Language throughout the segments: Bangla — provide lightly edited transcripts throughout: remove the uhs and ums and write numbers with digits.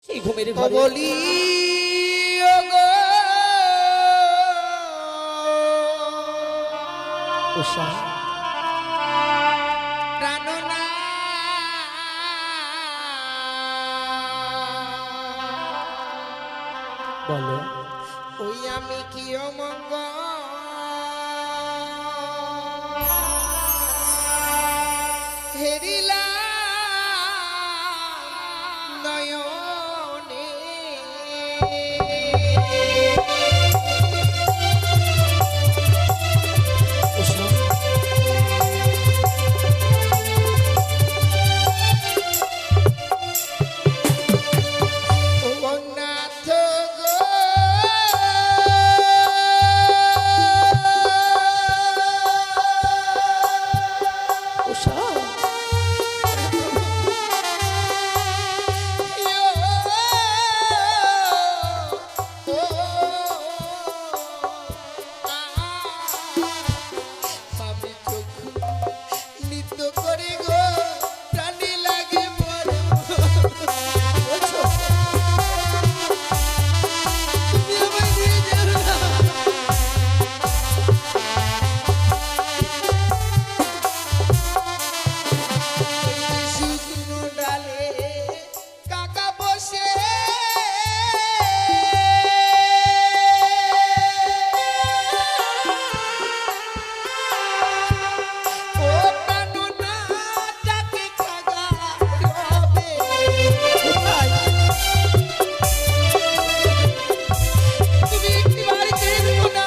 সেই ঘুমের ঘরে বলি ওগো উষা প্রাণনা বলো ওই আমি কি অমঙ্গ হেরিলাম নয়নে উষা ও নাথ গো উষা নৃত্য করে গো প্রাণী লাগে বড় বলছো তুমি আমায় নিয়ে যাও না শুকনো ডালে কাকা বসে ও প্রাণনা ডাকে খাগা রবে কোথায় তুমি একটি বাড়ি ছেড়ে দেবো না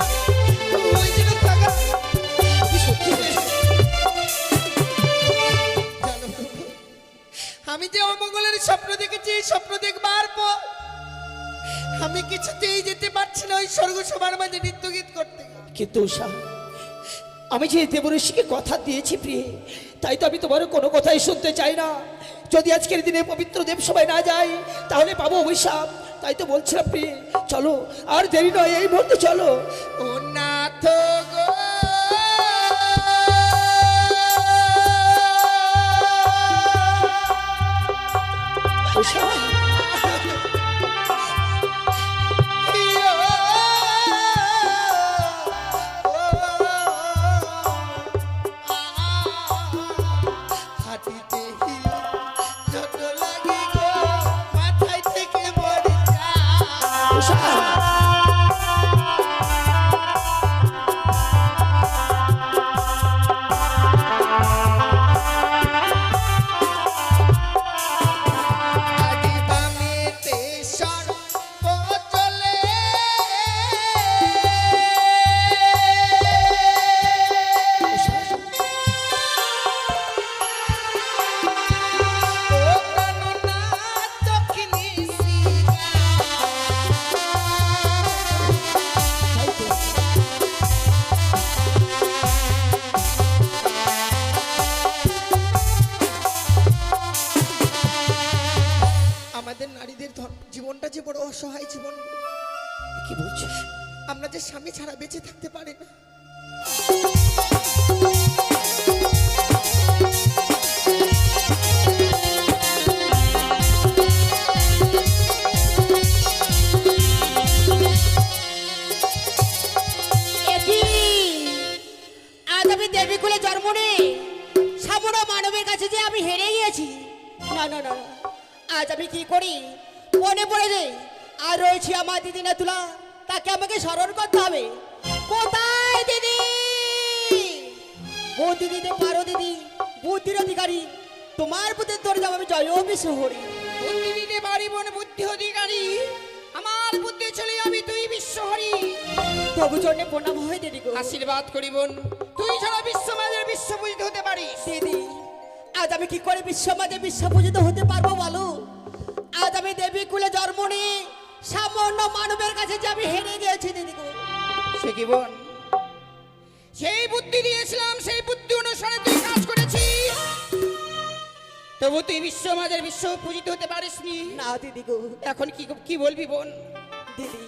ওই জন্য খাগা তুমি সত্যি বলছো? জানো আমি যে অমঙ্গলের স্বপ্ন দেখেছি এই স্বপ্ন দেখবার পর আমি কিছুতেই যেতে পারছি না ওই স্বর্গসভার মাঝে নৃত্য গীত করতে কিন্তু উষা আমি যে দেবঋষিকে কথা দিয়েছি প্রিয়ে তাই তো আমি তোমার কোনো কথাই শুনতে চাই না। যদি আজকের দিনে পবিত্র দেব সবাই না যায় তাহলে পাবো অভিশাপ। তাই তো বলছিলাম প্রিয়ে চলো আর দেরি নয় এই মুহূর্তে চলো। ও নাথ গো উষা হাঁটিতে ছোট লাগে গো মাথায় থেকে মরে উষা আদি বামেতে সর্প চলে ও প্রাণনা দক্ষিণী শিরা আমাদের নারীদের জীবনটা যে বড় অসহায় জীবন কি বলছো? আমরা যে স্বামী ছাড়া বেঁচে থাকতে পারি না এটি আজ আমি দেবীকুলে জন্ম নিয়ে সামনা মানবের কাছে যে আমি হেরে গিয়েছি। না না না না। আজ আমি কি করি মনে পড়ে যে আর রয়েছে আমার দিদি না তুলা, তাকে আমাকে স্মরণ করতে হবে। কোথায় দিদি? বুদ্ধি দিতে পারো দিদি, বুদ্ধির অধিকারী তোমার বুদ্ধির তোর যাবো আমি জয় বিশ্বহরি। বুদ্ধি দিতে পারি মনে বুদ্ধি অধিকারী আমার বুদ্ধি ছেলে আমি তুই বিশ্বহরি তবু জন্যে প্রণাম হয় দিদি গো। আশীর্বাদ করি বোন তুই ছাড়া বিশ্বমাজের বিশ্বপূজিত হতে পারিস দিদি আজ আমি কি করে বিশ্বমাজে বিশ্বপূজিত হতে পারবো বলো? আজ আমি দেবী কুলে জন্ম নিয়ে সামান্য মানবের কাছে যে আমি হেরে গিয়েছি দিদি গো। সে কি বোন সেই বুদ্ধি দিয়েছিলাম সেই বুদ্ধি অনুসারে তুই কাজ করেছিস তবু তুই বিশ্বমাজের বিশ্ব পূজিত হতে পারিসনি না দিদি গো। এখন কি কি বলবি বোন দিদি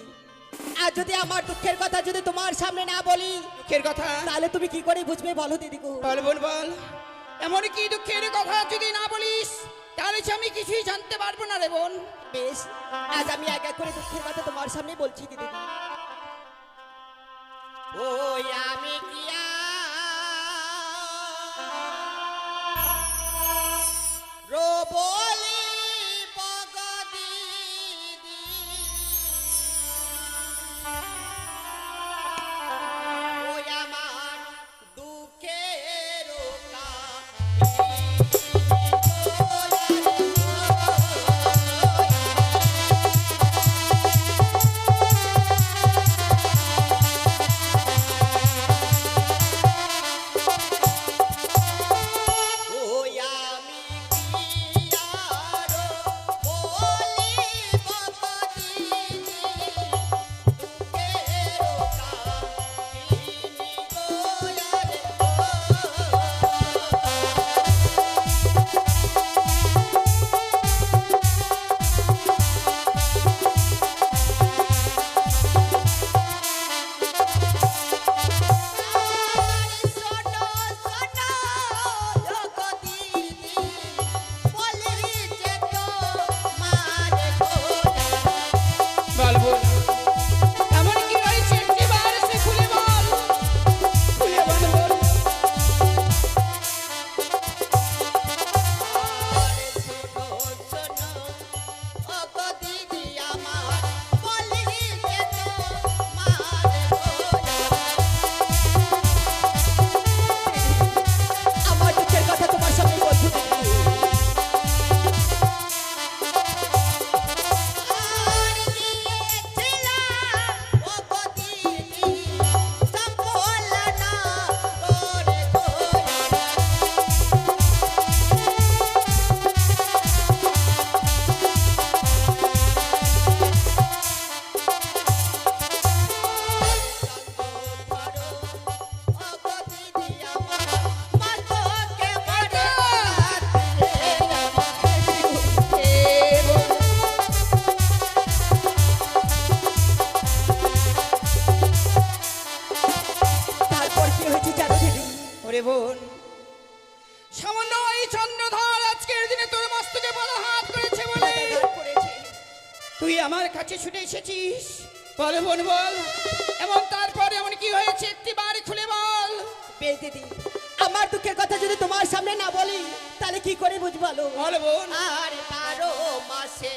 আর যদি আমার দুঃখের কথা যদি তোমার সামনে না বলি দুঃখের কথা তাহলে তুমি কি করে বুঝবে বলো দিদি গো। বল বোন বল এমন কি দুঃখের কথা যদি না বলিস তাহলে যে আমি কিছুই জানতে পারবো না রে বোন। বেশ, আজ আমি এক এক করে দুঃখের কথা তোমার সামনে বলছি দিদি। ওই আমি কি রোবলি বগদিদি, ওই আমার দুঃখের ওই আমি কি আরো বলি বগদিদি, দুঃখের কাহিনী গোয়ারে সোনো সোনো জগদিদি, বলি যে তো মানে বল বোন, এমন কি হয়েছে একটিবার সে খুলে বল, খুলে বল বোন। আরে সোনো সোনো জগদিদি আমার, বলি যে তো মানে আমার দুঃখের কথা তোমার সামনে বলছি দিদি। আর গিয়েছিলাম ভগদিদি, সম্বল না করে ভগদিদি আমার, মাতকে বড় তারপর কি হয়েছে জানো দিদি? ওরে বোন, সামান্য এই চন্দ্রধর আজকের দিনে তোর মস্তকে বড় হাত করেছে বলে করেছে তুই আমার কাছে ছুটে এসেছিস। বল বোন বল, এমন তারপরে এমন কি হয়েছে একটিবার খুলে বল। বেশ দিদি, আমার দুঃখের কথা যদি তোমার সামনে না বলি তাহলে কি করে বুঝবো বলো? বল বোন। আর 12 মাসে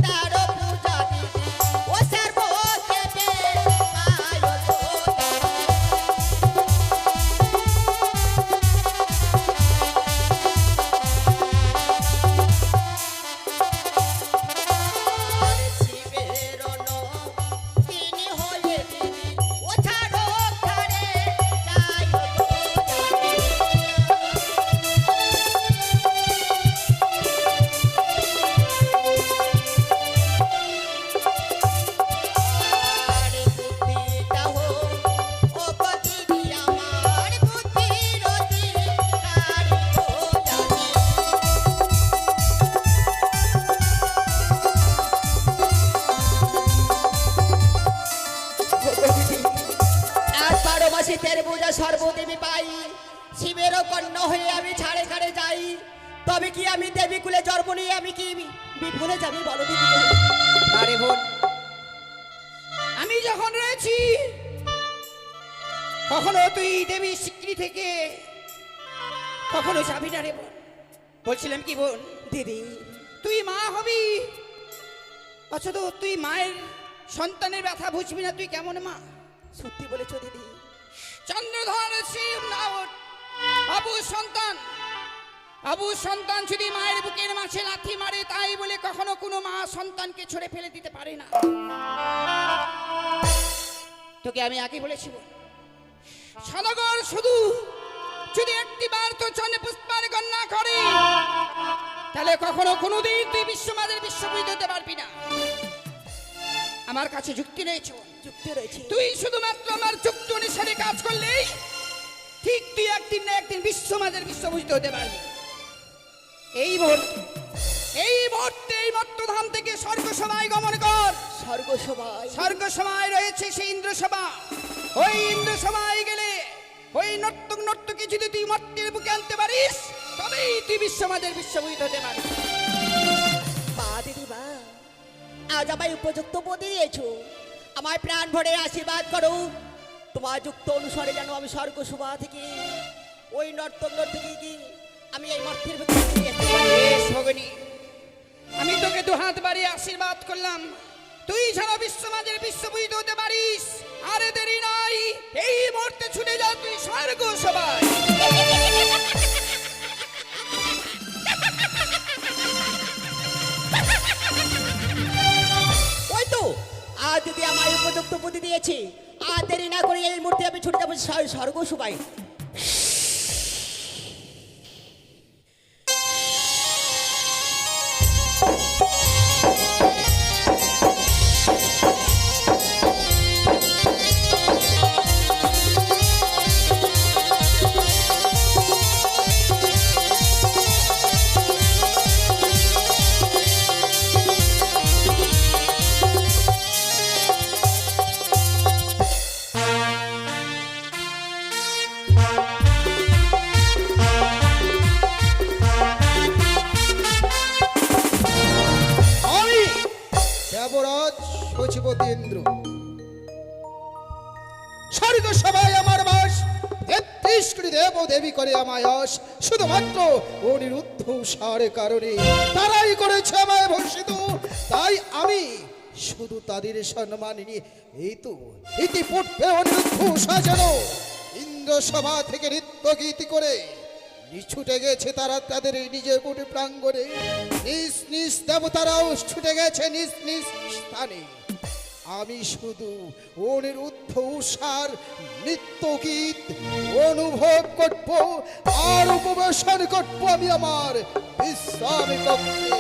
13 পূজা দিদি, ও সর্ব দেবে পায়ো তো। আর শিবের তিনি হয়ে দিদি, ও ছাড়ো ছাড়ে যাইও তো। আর বুদ্ধিটা হো ও গদিদি আমার, বুদ্ধির অধিকারী গো জানি। আর 12 মাসে 13 পূজা সর্বদেবী পাই, শিবেরও কন্যা হয়ে আমি ছাড়ে ছাড়ে যাই, তবে কি আমি দেবী কুলে জন্ম নিয়ে আমি কি বিফলে যাবি বলো দিদি? আরে বোন, আমি যখন রয়েছি কখনো তুই দেবী স্বীকৃতি থেকে কখনো যাবি না রে বোন। বলছিলাম কি বোন, দিদি তুই মা হবি অথচ তুই মায়ের সন্তানের ব্যথা বুঝবি না, তুই কেমন মা? সত্যি বলেছো দিদি। চন্দ্রধর শিব নাওট আবু সন্তান, আবু সন্তান যদি মায়ের বুকের মাঝে লাথি মারে তাই বলে কখনো কোনো মা সন্তানকে ছড়ে ফেলে দিতে পারে না। তোকে আমি আগে বলেছি বোন, সদাগর শুধু যদি একটিবার তো চন্দ্র পুষ্পার গণনা করে তাহলে কখনো কোনোদিন তুই বিশ্বমাদের বিশ্ববিদ হতে পারবি না। আমার কাছে যুক্তি রয়েছে বোন। যুক্তি রয়েছে। তুই শুধুমাত্র আমার যুক্তি অনুসারে কাজ করলেই ঠিক তুই একদিন না একদিন বিশ্বমাদের বিশ্বভূষিত হতে পারবি। এই মুহূর্তে এই মত্তধাম থেকে স্বর্গ সভায় গমন কর। স্বর্গ সভায়? স্বর্গ সভায় রয়েছে সেই ইন্দ্র সভা, ওই ইন্দ্র সভায় গেলে ওই নর্তক নর্তকী যদি তুই মর্তের বুকে আনতে পারিস তবেই তুই বিশ্বমাদের বিশ্ববিদ হতে পারিস। মা দিদি মা, আজ আমায় উপযুক্ত পদে দিয়েছো, আমায় প্রাণ ভরে আশীর্বাদ করো। তোমার যুক্ত অনুসারে যেন আমি স্বর্গ শোভা থেকে ওই নর্তক নর্তকীকে আমি এই মর্তের ভিতরে নিয়ে আসতে পারি। বেশ ভগিনী, আমি তোকে দু হাত বাড়িয়ে আশীর্বাদ করলাম, তুই যেন বিশ্বমাদের বিশ্ববিদ হতে পারিস। আরে দেরি নাই, এই মুহূর্তে ছুটে যা তুই স্বর্গ সভায়। ওই তো আজ যদি আমায় উপযুক্ত বুদ্ধি দিয়েছে, আর দেরি না করে এই মুহূর্তে আমি ছুটে যাবো স্বর্গ শোভায়। আমি দেবরাজ সচিবতী ইন্দ্র, স্বর্গ সভায় আমার বাস, ৩৩ কোটি দেব দেবী করে আমায় আস, শুধুমাত্র অনিরুদ্ধ উষার কারণে তারাই করেছে আমায় ভূষিত। তাই আমি শুধু তাদের সম্মান নিয়ে এই তো ইতিপূর্বে অনিরুদ্ধ উষা যেন ইন্দ্র সভা থেকে নৃত্য গীতি করে ছুটে গেছে তারা তাদের এই নিজের কোটি প্রাঙ্গণে, নিজ নিজ দেবতারাও ছুটে গেছে নিজ নিজ স্থানে। আমি শুধু অনিরুদ্ধ উষার নৃত্য গীত অনুভব করব আর উপবেশন করব আমি আমার বিশ্রাম কক্ষে।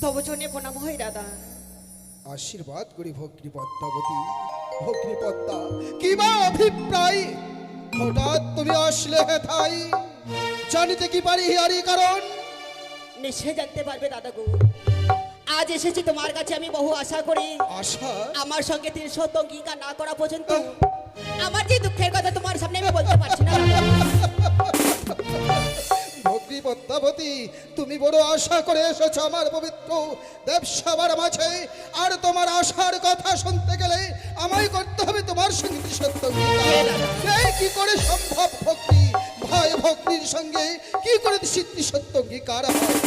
তব জন্যে প্রণাম হয় দাদা। আশীর্বাদ করি ভগ্নী পদ্মাবতী। ভগ্নী পদ্মা, কি বা অভিপ্রায়? হঠাৎ তুমি আসলে হেথাই, জানিতে কি পারি হিয়ারি কারণ? নিশ্চয় জানতে পারবে দাদা গো, আজ এসেছি তোমার কাছে আমি বহু আশা করি। আশা? আমার সঙ্গে ৩০০ অঙ্গীকার না করা পর্যন্ত আমার যে দুঃখের কথা তোমার সামনে আমি বলতে পারছি না দাদা। ভগ্নী পদ্মাবতী, তুমি বড় আশা করে এসেছো আমার পবিত্র দেবসভার মাঝে, আর তোমার আশার কথা শুনতে গেলে আমায় করতে হবে তোমার সঙ্গে সত্য। এই কি করে সম্ভব ভগ্নী? ভাই ভগ্নীর সঙ্গে কি করে সিদ্ধি সত্য অঙ্গীকার হয়?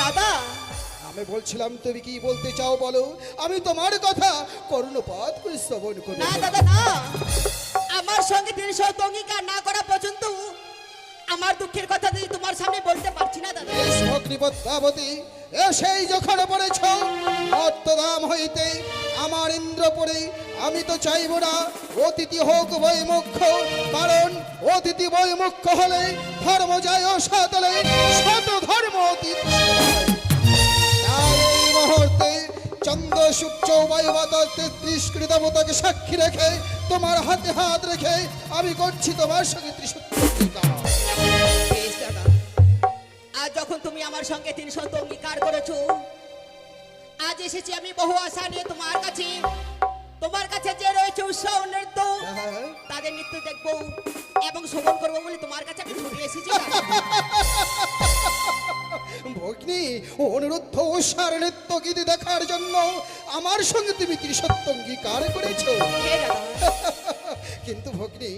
দাদা আমি বলছিলাম তুমি কি বলতে চাও বলো, আমি তোমার কথা কর্ণপাত করে শ্রবণ করি। না দাদা না, আমার সঙ্গে ৩০০ অঙ্গীকার না করা পর্যন্ত আমার দুঃখের কথা যদি তোমার সামনে বলতে পারছি না দাদা। ভগ্নী পদ্মাবতী, এসেই যখন পড়েছ মর্তধাম হইতে আমার ইন্দ্রপুরে, আমি তো চাইব না অতিথি হোক বৈমুখ্য, কারণ অতিথি বৈমুখ্য হলে ধর্ম যায় অসাতলে, শত ধর্ম অতীত। তাই এই মুহূর্তে চন্দ্র সূর্য বায়ু বাতাস ৩৩ কোটি দেবতাকে সাক্ষী রেখে তোমার হাতে হাত রেখে আমি করছি তোমার সঙ্গে ত্রিসূত্র অঙ্গীকার। বেশ দাদা, আজ যখন তুমি আমার সঙ্গে ৩০০ অঙ্গীকার করেছো, আজ এসেছি আমি বহু আশা নিয়ে তোমার কাছে। তোমার কাছে যে রয়েছে উৎসাহ নৃত্য, হ্যাঁ। তাদের নৃত্য দেখবো এবং শ্রবণ করবো বলে তোমার কাছে আমি ছুটে এসেছি দাদা। ভগ্নী, অনুরুদ্ধ উষার নৃত্য গীতি দেখার জন্য আমার সঙ্গে তুমি ত্রিসত্য অঙ্গীকার করেছো। হে দাদা, কিন্তু ভগ্নী,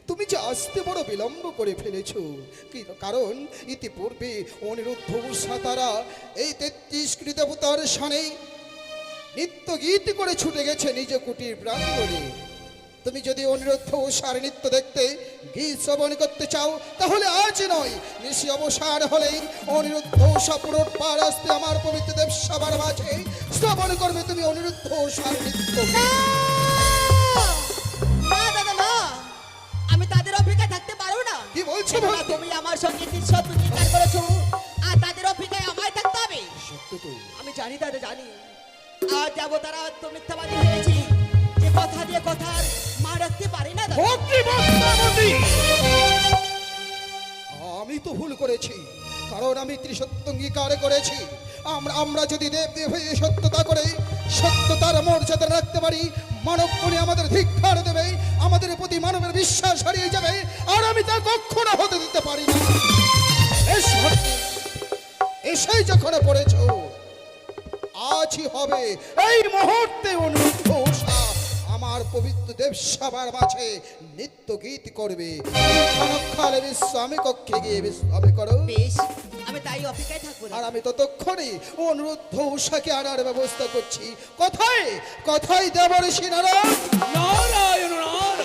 তুমি যে আসতে বড় বিলম্ব করে ফেলেছো, কারণ ইতিপূর্বে অনিরুদ্ধ উষা তারা এই ৩৩ কোটি দেবতার সানে নৃত্য গীত করে ছুটে গেছে নিজ কুটির প্রাঙ্গণে। তুমি যদি অনিরুদ্ধ উষার নৃত্য দেখতে গীত শ্রবণ করতে চাও, তাহলে আজ নয়, নিশি অবসান হলেই অনিরুদ্ধ উষা পুনর্বার আসতে আমার পবিত্র দেব সবার মাঝে শ্রবণ করবে তুমি অনিরুদ্ধ উষার নৃত্য। না দাদা না, আমি তাদের অপেক্ষায় থাকতে পারবো না। কি বলছো কেননা ভগ্নী? তুমি আমার সঙ্গে ৩০০ অঙ্গীকার করেছো, আর তাদের অপেক্ষায় আমায় থাকতে হবে। সত্য তো। আমি জানি দাদা, জানি। আর যাবো তারা তো মিথ্যাবাদী হয়েছি, যে কথা দিয়ে কথার মা রাখতে পারে না দাদা। ভগ্নী পদ্মাবতী, আমি আমি তো ভুল করেছি, কারণ আমি ত্রিসত্য অঙ্গীকার করেছি। আমরা যদি দেব দেব হয়ে সত্যতা করে সত্যতার মর্যাদা রাখতে পারি, মানব মনে আমাদের ধিক্কার দেবে, আমাদের প্রতি মানবের বিশ্বাস হারিয়ে যাবে, আর আমি তা কখনো হতে দিতে পারি না। এসেই যখন পড়েছ, আজই হবে এই মুহূর্তে অনুরোধ আমার পবিত্র দেবসভার মাঝে নৃত্য গীত করবে। ক্ষণকালে বিশ্রামে কক্ষে গিয়ে বিশ্রামে করো। বেশ, আমি তাই অপেক্ষায় থাকবো। আর আমি ততক্ষণে অনুরুদ্ধ উষাকে আনার ব্যবস্থা করছি। কোথায় কোথায় দেবঋষি নারায়ণ? নারায়ণ নারায়ণ,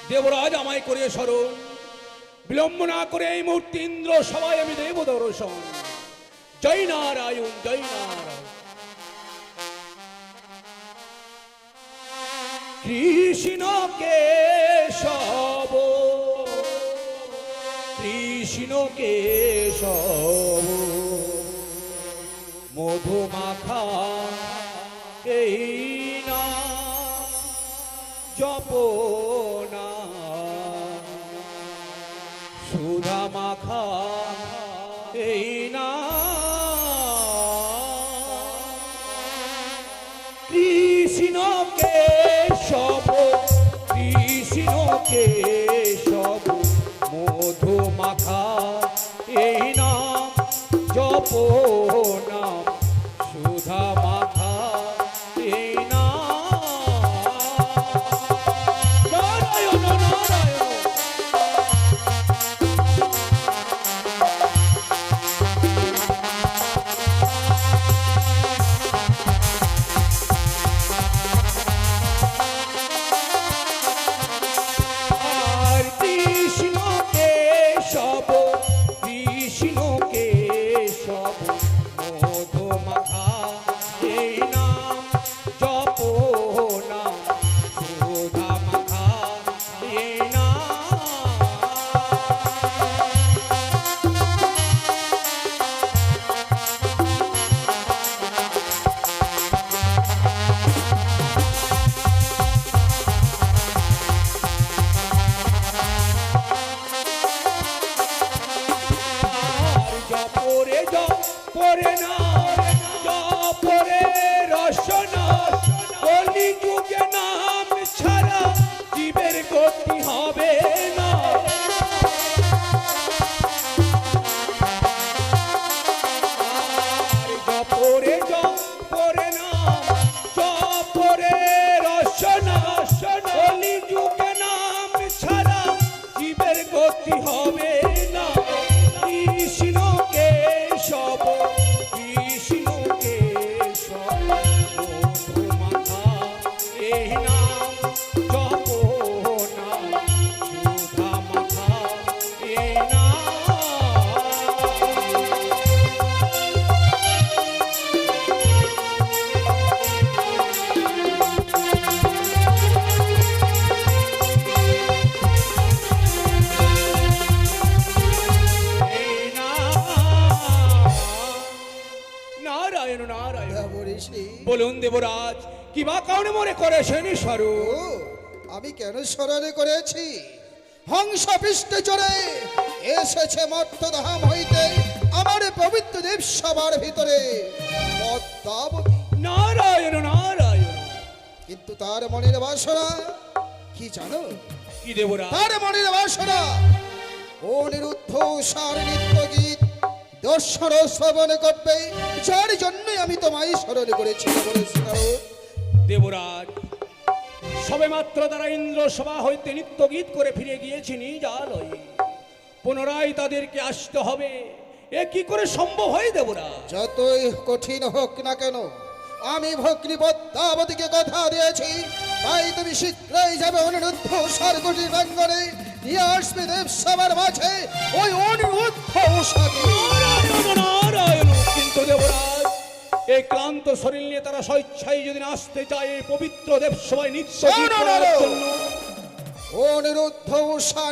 দেবরাজ আমায় করে স্মরণ, বিলম্ব না করে এই মুহূর্তে ইন্দ্র সবাই আমি দেব দর্শন। জয় নারায়ণ, জয় নারায়ণ। কৃষ্ণ কেশব, কৃষ্ণ কেশব, মধুমাখা এই না জপনা, সুধা মাখা এই না, কৃষ্ণ কেশব, কৃষ্ণ কেশব, মধু মাখা এই নাম জপনা, সুধা মাখা এই নাম। নারায়ণ নারায়ণ, আর কৃষ্ণ কেশব, কৃষ্ণ কেশব, মধু মাখা এই নাম জপনা, সুধা মাখা এই নাম। আর জপরে জপরে না, জপরে রসনা, কলি যুগে নাম ছাড়া জীবের গতি হবে না। আর জপরে জপরে না, জপরে রসনা, কলি যুগে নাম ছাড়া জীবের গতি হবে না। কৃষ্ণ কেশব, কৃষ্ণ কেশব, মধু মাখা এই নাম জপনা, সুধা মাখা এই নাম। এই নাম। নারায়ণ নারায়ণ, দেবঋষি, বলুন দেবরাজ, কি বা কারণে মনে করেছেন ও স্বরূপ? আমি কেন স্মরণে করেছি? হংস পৃষ্ঠে চড়ে এসেছে মর্তধাম হইতে আমার পবিত্র দেবসভার ভিতরে পদ্মাবতী। নারায়ণ নারায়ণ, কিন্তু তার মনের বাসনা কি জানো? কি দেবরাজ? তার মনের বাসনা অনিরুদ্ধ সার নৃত্য গীত দর্শন শ্রবণ করবে, যার জন্য আমি তোমায় স্মরণ করেছি। দেবরাজ, সবে মাত্র তারা ইন্দ্র সভা হইতে নিত্য গীত করে ফিরে গিয়েছে নিজ আলয়ে, পুনরায় তাদেরকে আসতে হবে, এ কি করে সম্ভব হয় দেবরাজ? যতই কঠিন হোক না কেন, আমি ভগ্নী পদ্মাবতীকে কথা দিয়েছি, তাই তুমি শীঘ্রই যাবে অনিরুদ্ধ সারকুটির প্রাঙ্গণে, নিয়ে আসবে দেবসভার মাঝে ওই অনিরুদ্ধ উষাকে। নারায়ণ নারায়ণ, কিন্তু দেবরাজ, এই ক্লান্ত শরীর নিয়ে তারা স্বেচ্ছায় যদি না আসতে চায় এই পবিত্র দেবসভায় নিত্য গীত করার জন্য, অনিরুদ্ধ উষা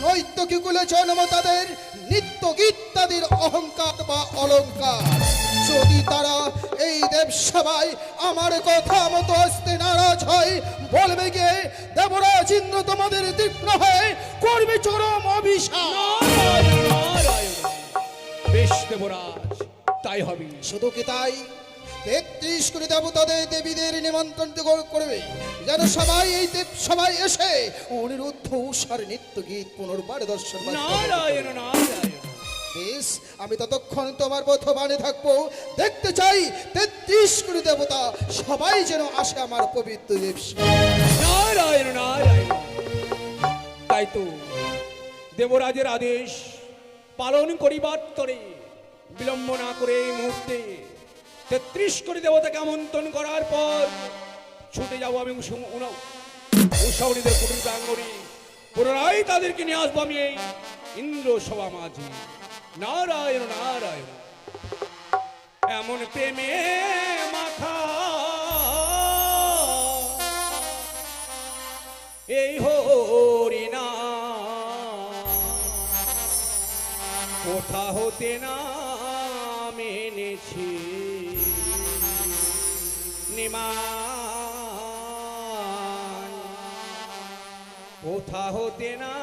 নৈত্যকী কুলে জন্ম তাদের, নিত্য গীত তাদের অহংকার বা অলঙ্কার। যদি তারা এই দেব সবাই আমার কথা মতো আসতে নারাজ হয়, বলবে গিয়ে দেবরাজ ইন্দ্র তোমাদের তীক্ষ্ণ হয়ে করবে চরম অভিশাপ। নারায়ণ নারায়ণ। বেশ দেবরাজ, তাই হবে। শুধু কি তাই, 33 কোটি দেবতাদের দেবীদের নিমন্ত্রণ করবে যেন সবাই এই দেব সবাই এসে অনিরুদ্ধ উষার নৃত্য গীত পুনর্বার দর্শন করবে। নারায়ণ নারায়ণ। বেশ, আমি ততক্ষণ তোমার বর্তমানে থাকবো। দেখতে চাই 33 কোটি দেবতা সবাই যেন আসে আমার পবিত্র দেব। নারায়ণ নারায়ণ। তাই তো দেবরাজের আদেশ পালন করিবার তরে বিলম্ব না করে এই মুহূর্তে 33 কোটি দেবতাকে আমন্ত্রণ করার পর ছুটে যাবো আমি উষাউনিদের কুটির প্রাঙ্গণে। পুনরায় তাদেরকে নিয়ে আসবো আমি এই ইন্দ্র সভা মাঝে। নারায়ণ নারায়ণ। এমন প্রেমে মাখা এই হরিনা কোথা হতে না মেনেছি নিমান, কোথা হতে না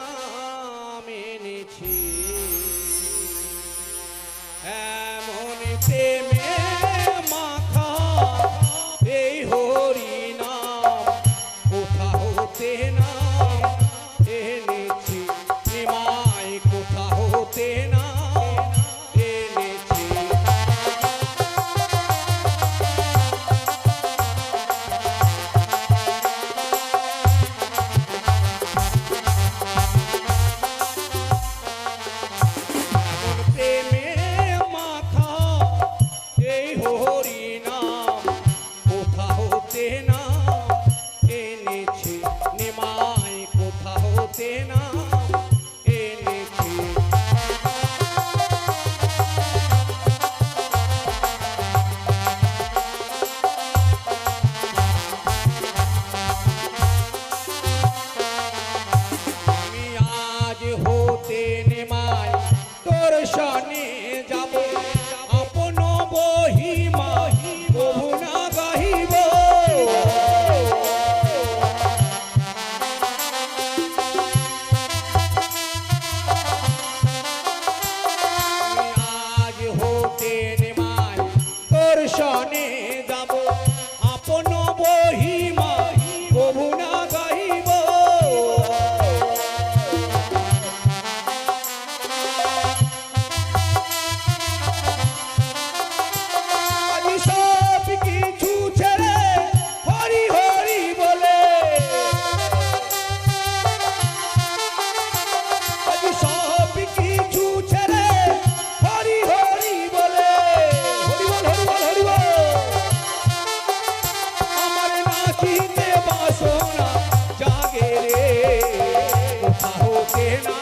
মেনেছি এমন প্রেমে মাখা এই হরিনাম কোথা হতে না এনেছি নিমাই, কোথা হতে না এনেছি। এমন প্রেমে মাখা এই হরিনাম কোথা হতে না এনেছি নিমাই, কোথা হতে না এনেছি। আমি আজ হতে নিমাই তোর সনে যাব, আপন বহিমা প্রভু না গাহিব। আমি আজ হতে নিমাই তোর সনে যাব, আপন বহিমা প্রভু না গাহিব। আমি সব কিছু ছেড়ে হরি হরি বলে, আমি সব কিছু ছেড়ে হরি হরি বলে, হরি বল হরি বল হরি বল। আমার নাচিতে বাসনা জাগে রে, কোথা হতে না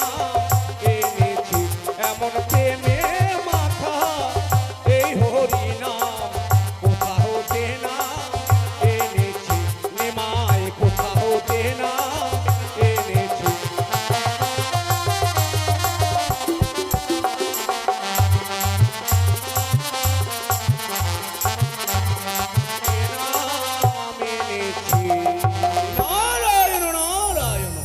এনেছি এমন প্রেমে মাথা এই হরিনাম কোথা হতে না এনেছি নিমাই, কোথা হতে না এনেছি। নাম এনেছি। নারায়ণ নারায়ণ।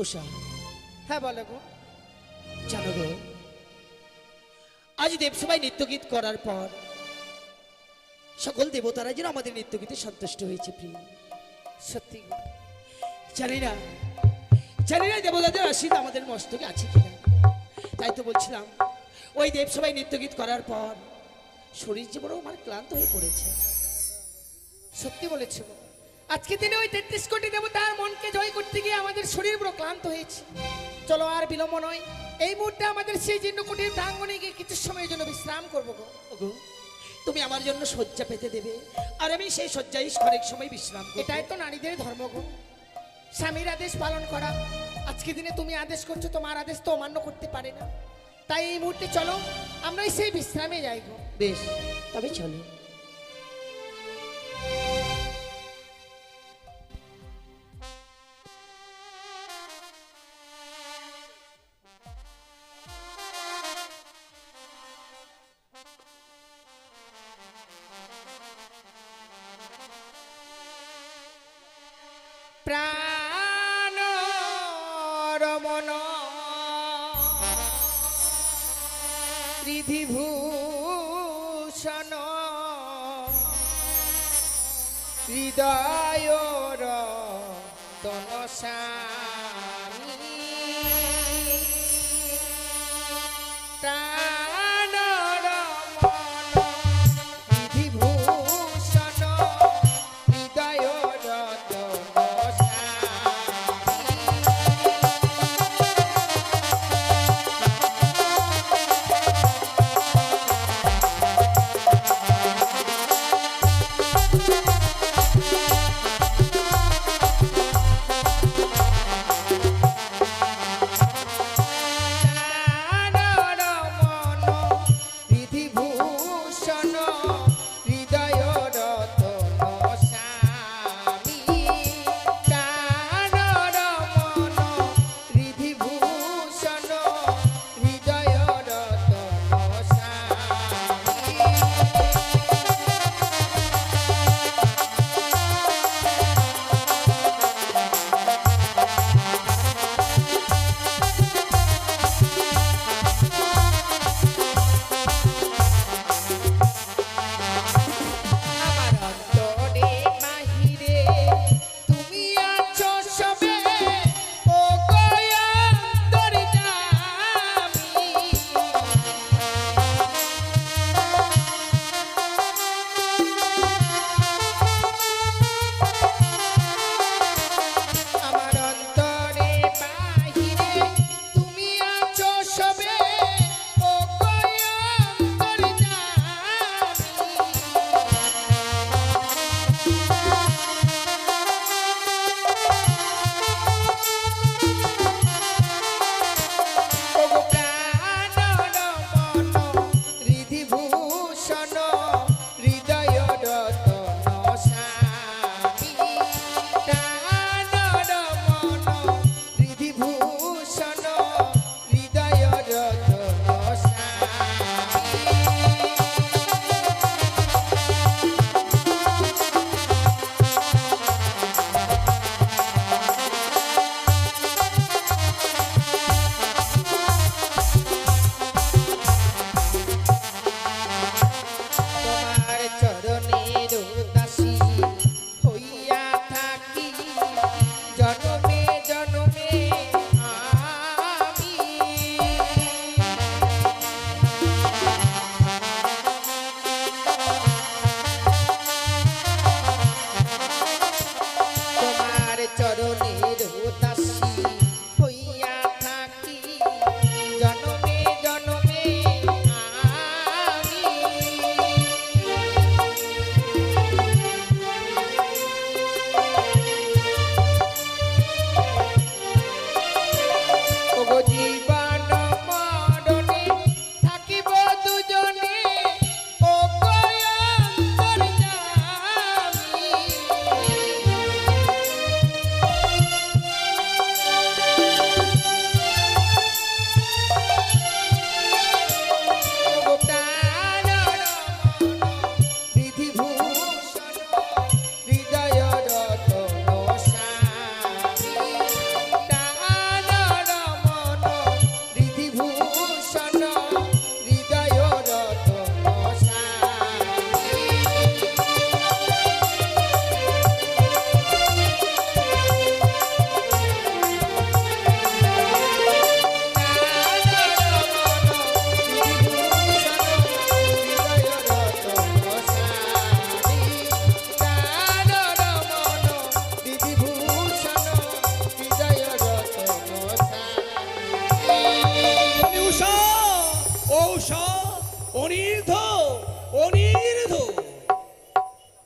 উষা, হ্যাঁ বলো গো। জানো গো, আজ দেবসভায় নৃত্যগীত করার পর সকল দেবতারা যেন আমাদের নৃত্যগীতে সন্তুষ্ট হয়েছে প্রিয়। সত্যি গো। জানি না দেবতাদের আশীর্বাদ আমাদের মস্তকে আছে কিনা। তাই তো বলছিলাম, ওই দেবসভায় নৃত্যগীত করার পর শরীর যে বড় আমার ক্লান্ত হয়ে পড়েছে। সত্যি বলেছো গো। আজকে দিনে ওই 33 কোটি দেবতার মনকে জয় করতে গিয়ে আমাদের শরীর পুরো ক্লান্ত হয়েছে। চলো আর বিলম্ব নয়, এই মুহূর্তে আমাদের সেই জীর্ণ কুটির প্রাঙ্গণে গিয়ে কিছু সময়ের জন্য বিশ্রাম করবো গো। ওগো, তুমি আমার জন্য শয্যা পেতে দেবে, আর আমি সেই শয্যায় ক্ষণিক সময় বিশ্রাম করব। এটাই তো নারীদের ধর্ম গো, স্বামীর আদেশ পালন করা। আজকে দিনে তুমি আদেশ করছো, তোমার আদেশ তো অমান্য করতে পারে না। তাই এই মুহূর্তে চলো আমরা সেই বিশ্রামে যাই গো। বেশ, তবে চলো। প্রাণ রমন রিধিভূষণ হৃদয় তনসানি প্রাণ রমন রিধিভূষণ হৃদয়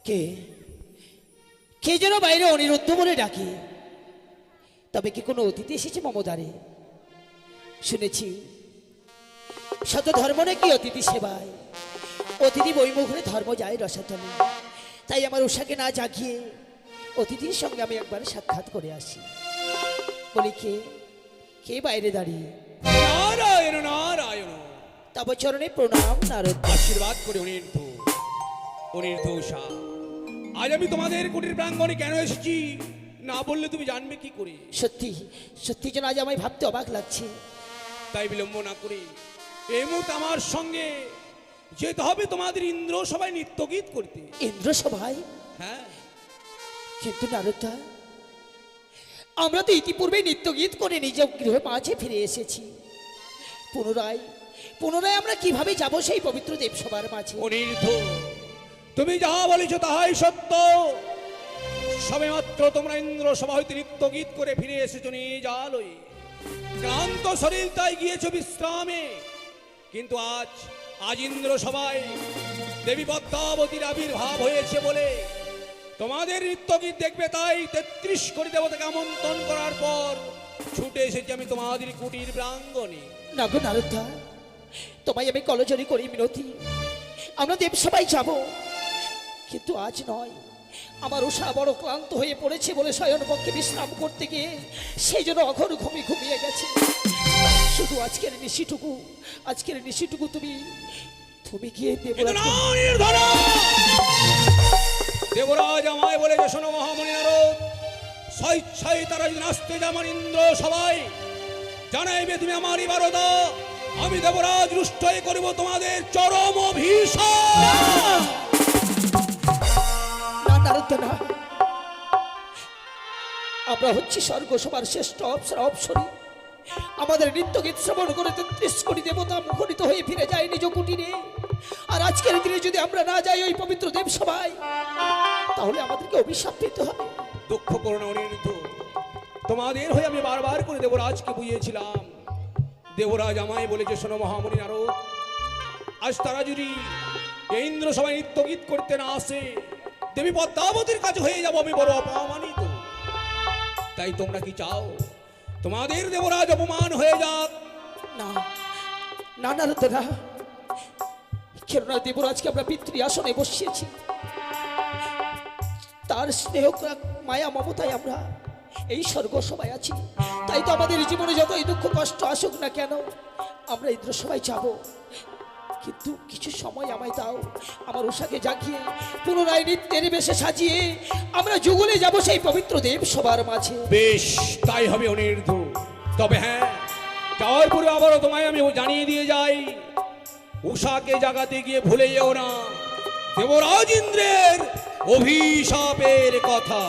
কে কে যেন বাইরে অনিরুদ্ধ বলে ডাকে। তবে কি কোনো অতিথি এসেছে মমদারে? শুনেছি শত ধর্ম নাকি অতিথি সেবায়, অতিথি বইমুখে ধর্ম যায় রসাতলে। তাই আমার উষাকে না জাগিয়ে অতিথির সঙ্গে আমি একবার সাক্ষাৎ করে আসি। বলি কে কে বাইরে দাঁড়িয়ে? নারায়ণ নারায়ণ। তব চরণে প্রণাম নারদ। আশীর্বাদ করে অনির্ধ উষা, আজ আমি তোমাদের কুটির প্রাঙ্গণে কেন এসেছি না বললে তুমি জানবে কি করে? সত্যি সত্যি যেন আজ আমায় ভাবতে অবাক লাগছে। তাই বিলম্ব না করে এই মুহূর্তে আমার সঙ্গে যেতে হবে তোমাদের ইন্দ্র সবাই নৃত্য গীত করতে। ইন্দ্র সভায়? হ্যাঁ, কিন্তু নারদা, আমরা তো ইতিপূর্বে নৃত্য গীত করে নিজ গৃহে মাঝে ফিরে এসেছি। পুনরায় পুনরায় আমরা কিভাবে যাব সেই পবিত্র দেবসভার মাঝে? অনির্ধ, তুমি যাহা বলেছ তাহাই সত্য। সবে মাত্র তোমরা ইন্দ্র সভা হইতে নৃত্য গীত করে ফিরে এসেছো নিজ আলোয়। ক্লান্ত শরীর তাই গিয়েছো বিশ্রামে। কিন্তু আজ ইন্দ্র সভায় দেবী পদ্মাবতীর আবির্ভাব হয়েছে বলে তোমাদের নৃত্য গীত দেখবে, তাই 33 কোটি দেবতাকে আমন্ত্রণ করার পর ছুটে এসেছি আমি তোমাদের কুটির প্রাঙ্গণে। না গো নারদা, তোমায় আমি কলজরি করি মিনতি, আমরা দেবসভায় যাব, কিন্তু আজ নয়। আমার উষা বড় ক্লান্ত হয়ে পড়েছে বলে শয়ন পক্ষে বিশ্রাম করতে গিয়ে সেই জন্য অঘর ঘুমিয়ে গেছে। শুধু আজকের নিশিটুকু তুমি গিয়ে দেবরাজ আমায় বলেছে, শোনো মহামণি নারদ, স্বেচ্ছায় তারা যদি নাচতে যায় আমার ইন্দ্র সবাই জানাইবে তুমি আমার ইবারতা, আমি দেবরাজ রুষ্ট হয়ে করব তোমাদের চরম অভিশাপ। না, আমরা হচ্ছি স্বর্গ সবার শ্রেষ্ঠ অপ্সরী। আমাদের নৃত্য গীত শ্রবণ করে 33 কোটি দেবতা মুখরিত হয়ে ফিরে যায় নিজ কুটিরে। আর আজকের দিনে যদি আমরা না যাই ওই পবিত্র দেবসভায়, তাহলে আমাদেরকে অভিশাপ পেতে হবে। দুঃখ করো না অনির্ধ, তোমাদের হয়ে আমি বারবার করে দেবরাজকে বুঝিয়েছিলাম। দেবরাজ আমায় বলেছে, শোনো মহামণি নারদ, আজ তারা যদি এই ইন্দ্র সভায় নৃত্য গীত করতে না আসে, দেবী পদ্মাবতীর কাছে হয়ে যাবো আমি বড় অপমানিত। তাই তোমরা কি চাও তোমাদের দেবরাজ অপমান হয়ে যাক? না না নারদরা, কেননা দেবরাজকে আমরা পিতৃ আসনে বসিয়েছি। তার স্নেহ মায়া মমতায় আমরা এই স্বর্গ সবাই আছি। তাই তো আমাদের জীবনে যতই দুঃখ কষ্ট আসুক না কেন, আমরা ইন্দ্র সবাই যাব। কিন্তু কিছু সময় আমায় দাও, আমার উষাকে জাগিয়ে পুনরায় নৃত্যের বেশে সাজিয়ে আমরা যুগলে যাব সেই পবিত্র দেব সবার মাঝে। বেশ, তাই হবে অনির্ধ। তবে হ্যাঁ, যাওয়ার পরে আবারও তোমায় আমি জানিয়ে দিয়ে যাই, উষাকে জাগাতে গিয়ে ভুলে যেও না দেবরাজ ইন্দ্রের অভিশাপের কথা।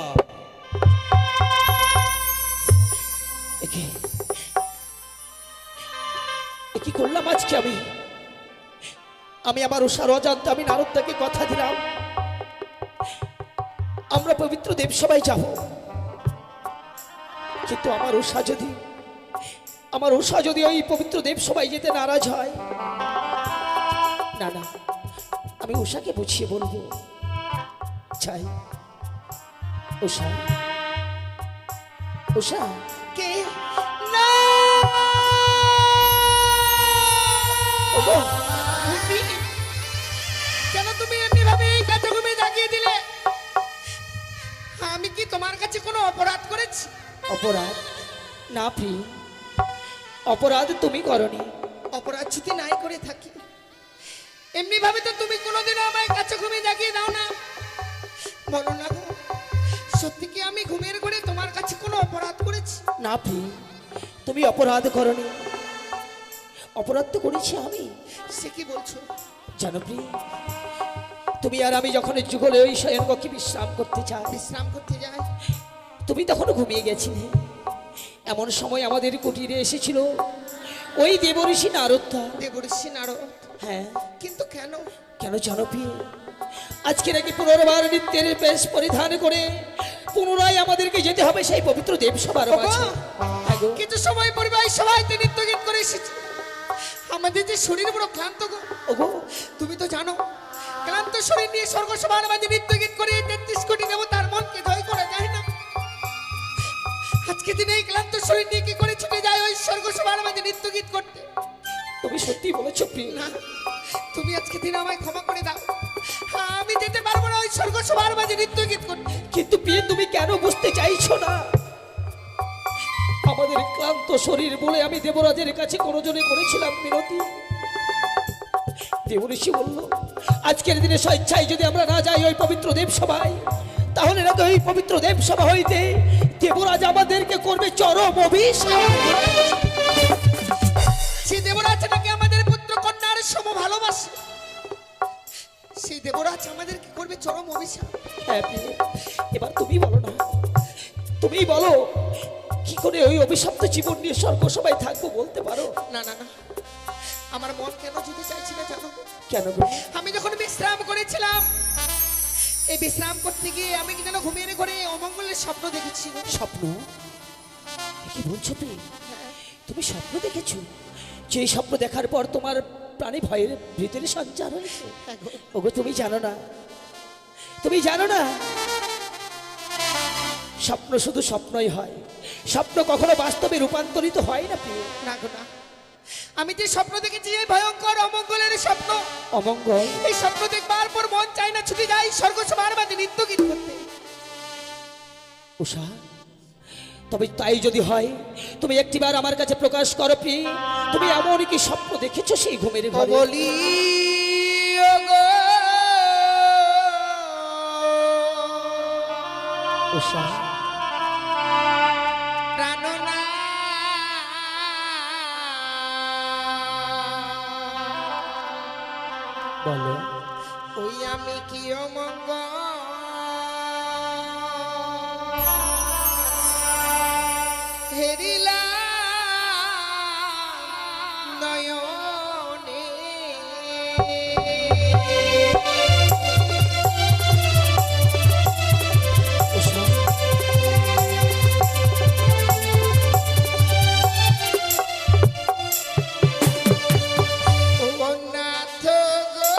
কি করলাম আজকে আমি আমার উষার অজান্তে আমি নারদকে কথা দিলাম আমরা পবিত্র দেবসভায় যাব। কিন্তু আমার উষা যদি ওই পবিত্র দেবসভায় যেতে নারাজ হয়, না না, আমি উষাকে বুঝিয়ে বলবো, চাই উষা কে না ওগো, কেন তুমি এমনি ভাবে এই কাছে ঘুমিয়ে জাগিয়ে দিলে? আমি কি তোমার কাছে কোনো অপরাধ করেছি? অপরাধ না প্রিয়, অপরাধ তুমি করনি। অপরাধ যদি নাই করে থাকি, এমনি ভাবে তো তুমি কোনোদিনও আমায় কাছে ঘুমিয়ে জাগিয়ে দাও না। বলো না গো, সত্যি কি আমি ঘুমের ঘরে তোমার কাছে কোনো অপরাধ করেছি? না প্রিয়, তুমি অপরাধ করনি। অপরাধ তো করেছি আমি। সে কি বলছো? জানো প্রিয়, তুমি আর আমি যখন যুগলে ওই শয়নকক্ষে বিশ্রাম করতে যাই, তুমি তখন ঘুমিয়ে গেছিলে। এমন সময় আমাদের কুটিরে এসেছিল ওই দেবঋষি নারদ। হ্যাঁ, কিন্তু কেন? কেন জানো প্রিয়? আজকে নাকি পুনর্বার নৃত্যের বেশ পরিধান করে পুনরায় আমাদেরকে যেতে হবে সেই পবিত্র দেবসভার মাঝে। হ্যাঁ গো। কিছু সময় পরিবার সবাইতে নৃত্য গীত করে এসেছি, আমাদের যে শরীর বড় ক্লান্ত গো। ওগো, তুমি তো জানো, ক্লান্ত শরীর নিয়ে স্বর্গ সভার মাঝে নৃত্য গীত করে 33 কোটি দেবতার মনকে জয় করা যায় না। আজকে দিনে এই ক্লান্ত শরীর নিয়ে কি করে ছুটে যায় ওই স্বর্গ সভার মাঝে নৃত্য গীত করতে? তুমি সত্যি বলেছো প্রিয়। না, তুমি আজকে দিন আমায় ক্ষমা করে দাও, আমি যেতে পারবো না ওই স্বর্গ সভার মাঝে নৃত্য গীত করতে। কিন্তু প্রিয়, তুমি কেন বুঝতে চাইছো না? আমাদের ক্লান্ত শরীর বলে আমি দেবরাজের কাছে কোনজনে করেছিলাম মিনতি। দেবঋষি বলল, আজকের দিনে স্বেচ্ছায় যদি আমরা না যাই ওই পবিত্র দেবসভায়, তাহলে নাকি ওই পবিত্র দেব সভা হইতে দেবরাজ আমাদেরকে করবে চরম অভিশাপ। সেই দেবরাজ নাকি আমাদের পুত্র কন্যার সম ভালোবাসে, সেই দেবরাজ আমাদেরকে করবে চরম অভিশাপ। হ্যাঁ প্রিয়ে, এবার তুমি বলো না, তুমি বলো কি করে ওই অভিশপ্ত জীবন নিয়ে স্বর্গ সবাই থাকবো বলতে পারো? না না না, আমার মন কেন যেতে চাইছি না জানো? কেন গো? আমি যখন বিশ্রাম করেছিলাম, এই বিশ্রাম করতে গিয়ে আমি কি যেন ঘুমিয়ে ঘরে অমঙ্গলের স্বপ্ন দেখেছি। স্বপ্ন? কি বলছো প্রিয়ে? তুমি স্বপ্ন দেখেছো? যে স্বপ্ন দেখার পর তোমার প্রাণী ভয়ের ভিতরে সঞ্চার হয়েছে? ওগো তুমি জানো না, তুমি জানো না, স্বপ্ন শুধু স্বপ্নই হয়, স্বপ্ন কখনো বাস্তবে রূপান্তরিত হয় না প্রিয়। না গো না, আমি যে স্বপ্ন দেখেছি এই ভয়ঙ্কর অমঙ্গলের স্বপ্ন, অমঙ্গল? এই স্বপ্ন দেখবার পর মন চাই না ছুটে যাই স্বর্গ সভার মাঝে নৃত্য গীত করতে। উষা, তবে তাই যদি হয় তুমি একটিবার আমার কাছে প্রকাশ করো প্রিয়, তুমি এমন কি স্বপ্ন দেখেছো সেই ঘুমের ঘরে? বলি ওগো উষা, প্রাণনা বলো। ওই আমি কি অমঙ্গল হেরিলাম নয়নে, উষা, ও নাথ গো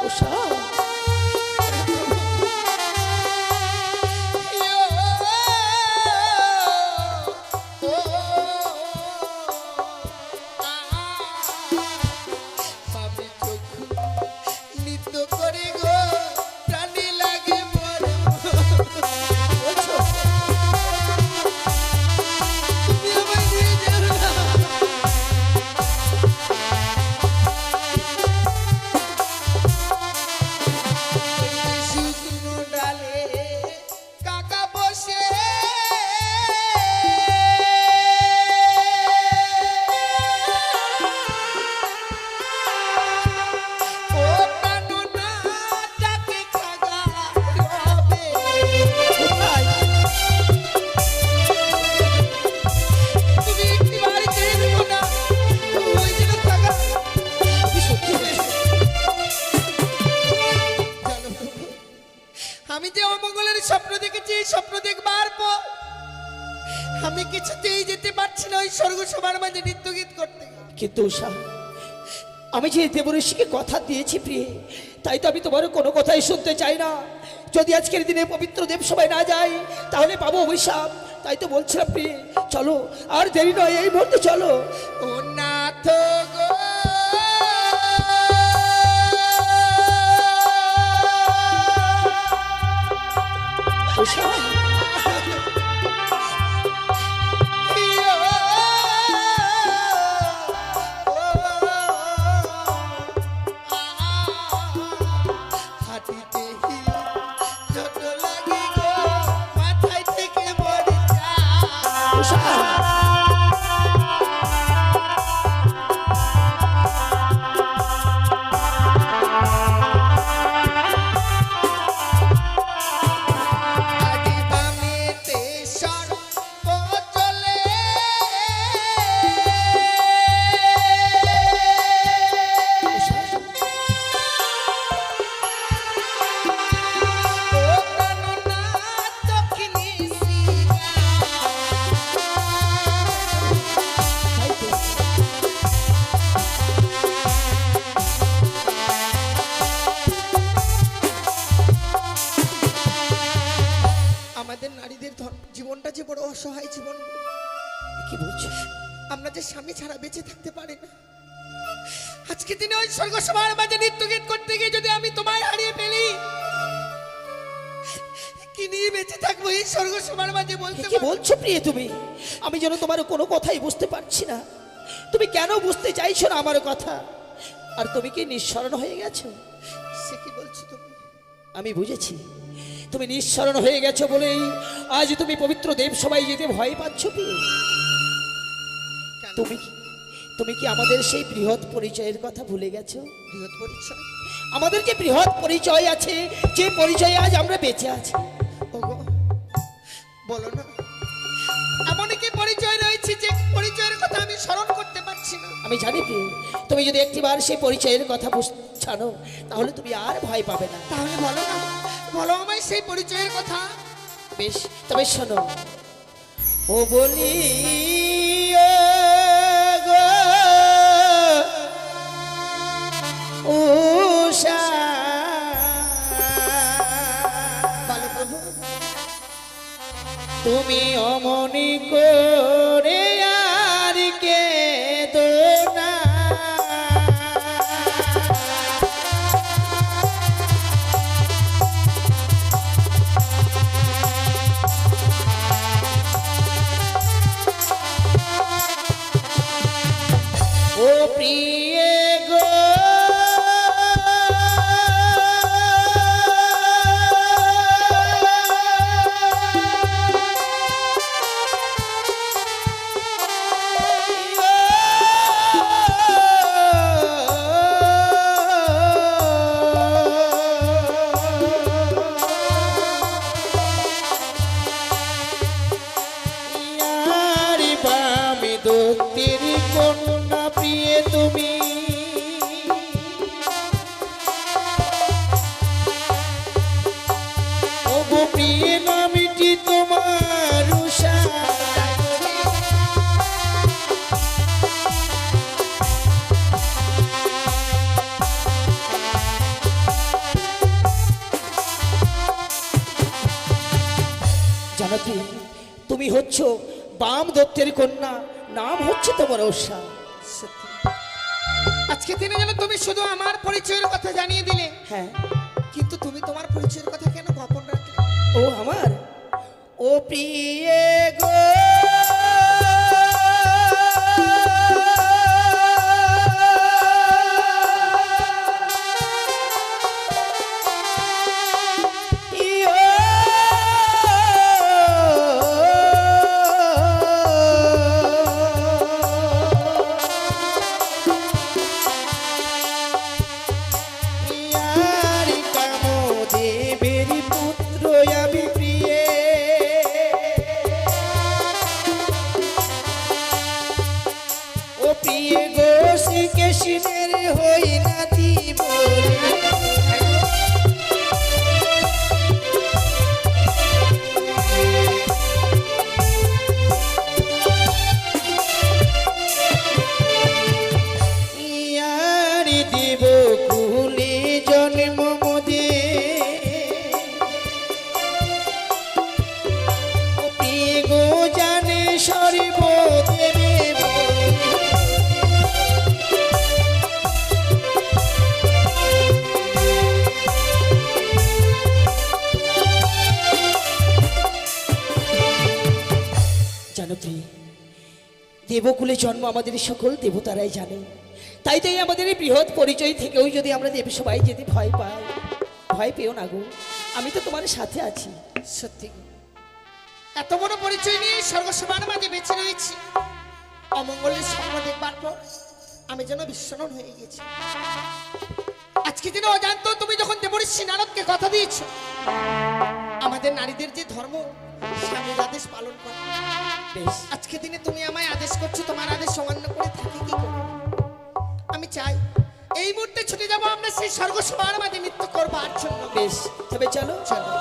উষা, আমি চোখ নৃত্য করে গো প্রাণী লাগে বড়। বলছো? তুমি আমায় নিয়ে যেও না। শুকনো ডালে কাকা বসে ও প্রাণনা ডাকে খাগা রবে। কোথায়? তুমি একটি বাড়ি ছেড়ে দেবো না, ওই যেন থাকা। তুমি সত্যি বলছো? জানো তো, আমি যে অমঙ্গলের স্বপ্ন দেখেছি, এই স্বপ্ন দেখবার পর আমি কিছুতেই যেতে পারছি না ওই স্বর্গ সভার মাঝে নৃত্য গীত করতে। কিন্তু উষা, আমি যে দেবঋষিকে কথা দিয়েছি প্রিয়ে, তাই তো আমি তোমার কোনো কথাই শুনতে চাই না। যদি আজকের দিনে পবিত্র দেব সবাই না যায় তাহলে পাবো অভিশাপ। তাই তো বলছিলাম প্রিয়ে, চলো আর দেরি নয়, এই মুহূর্তে চলো। ও নাথ গো উষা, হাঁটিতে যত লাগে গো মাথায় থেকে মরে যায়। উষা, আদি বামেতে সর্প চলে, ও প্রাণনা দক্ষিণে শ্রীরা। তাই তো। আমাদের নারীদের জীবনটা যে বড় অসহায় জীবন। কি বলছো? আমরা যে স্বামী ছাড়া বেঁচে থাকতে পারি না। আজকে দিনে ওই স্বর্গ সভার মাঝে নৃত্য গীত করতে গিয়ে যদি আমি তোমায় হারিয়ে ফেলি, কি নিয়ে বেঁচে থাকবো এই স্বর্গ সভার মাঝে বলতে কি পারো? বলছো প্রিয়ে তুমি? আমি যেন তোমার কোনো কথাই বুঝতে পারছি না। তুমি কেন বুঝতে চাইছো না আমার কথা? আর তুমি কি নিঃস্মরণ হয়ে গেছো? সে কি বলছো তুমি? আমি বুঝেছি তুমি নিঃস্মরণ হয়ে গেছো বলেই আজ তুমি পবিত্র দেব সবাই যেতে ভয় পাচ্ছ প্রিয়ে। কেন? তুমি কি আমাদের সেই বৃহৎ পরিচয়ের কথা ভুলে গেছো? বৃহৎ পরিচয়? আমাদের যে বৃহৎ পরিচয় আছে, যে পরিচয়ে আজ আমরা বেঁচে আছি। ওগো, বলো না, এমন কি পরিচয় রয়েছে যে পরিচয়ের কথা আমি স্মরণ করতে পারছি না? আমি জানি প্রিয়ে, তুমি যদি একটিবার সেই পরিচয়ের কথা জানো তাহলে তুমি আর ভয় পাবে না। তাহলে বলো না, বলো আমায় সেই পরিচয়ের কথা। বেশ, তবে শোনো। ও বলি ও গো উষা, বলো প্রভু। তুমি অমনি করে আর কে দোনা, ও প্রিয়ে গো ইয়ারি বামে দত্তের কন্যা প্রিয়ে তুমি, ওগো প্রিয়ে নামটি তোমার উষা, জানো কি তুমি হচ্ছ বাম দত্তের কন্যা, নাম হচ্ছে তোমার উষা। সত্যি, আজকে দিনে যেন তুমি শুধু আমার পরিচয়ের কথা জানিয়ে দিলে, হ্যাঁ, কিন্তু তুমি তোমার পরিচয়ের কথা কেন গোপন রাখলে? ও আমার ও প্রিয়ে গো দেবের পুত্র আমি প্রিয়ে, ও প্রিয়ে গো শ্রীকৃষ্ণের হই না দিব, ইয়ারি দিব কুলে জন্ম মোদে, ও প্রিয়ে গো জানে সর্বদেবে, জানো প্রিয়ে, দেবকুলে জন্ম আমাদের সকল দেবতারাই জানে। তাই আমাদের এই বৃহৎ পরিচয় থেকেও যদি আমরা দেব সবাই যেতে ভয় পাই, ভয় পেও না গো, আমি তো তোমার সাথে আছি। সত্যি গো, এত বড় পরিচয় নিয়ে সর্বসভার মাঝে বেঁচে রয়েছি, অমঙ্গলের স্বপ্ন দেখবার পর আমি যেন বিস্মরণ হয়ে গেছি। আজকে দিনে অজান্ত তুমি যখন দেবর্ষি নারদকে কথা দিয়েছ আমাদের নারীদের যে ধর্ম স্বামীর আদেশ পালন করে, বেশ, আজকে দিনে তুমি আমায় আদেশ করছো তোমার আদেশ অমান্য করে থাকি কি করে? আমি চাই এই মুহূর্তে ছুটে যাবো আমরা সেই স্বর্গসভার মাঝে নৃত্য করবার জন্য। বেশ, তবে চলো। চলো।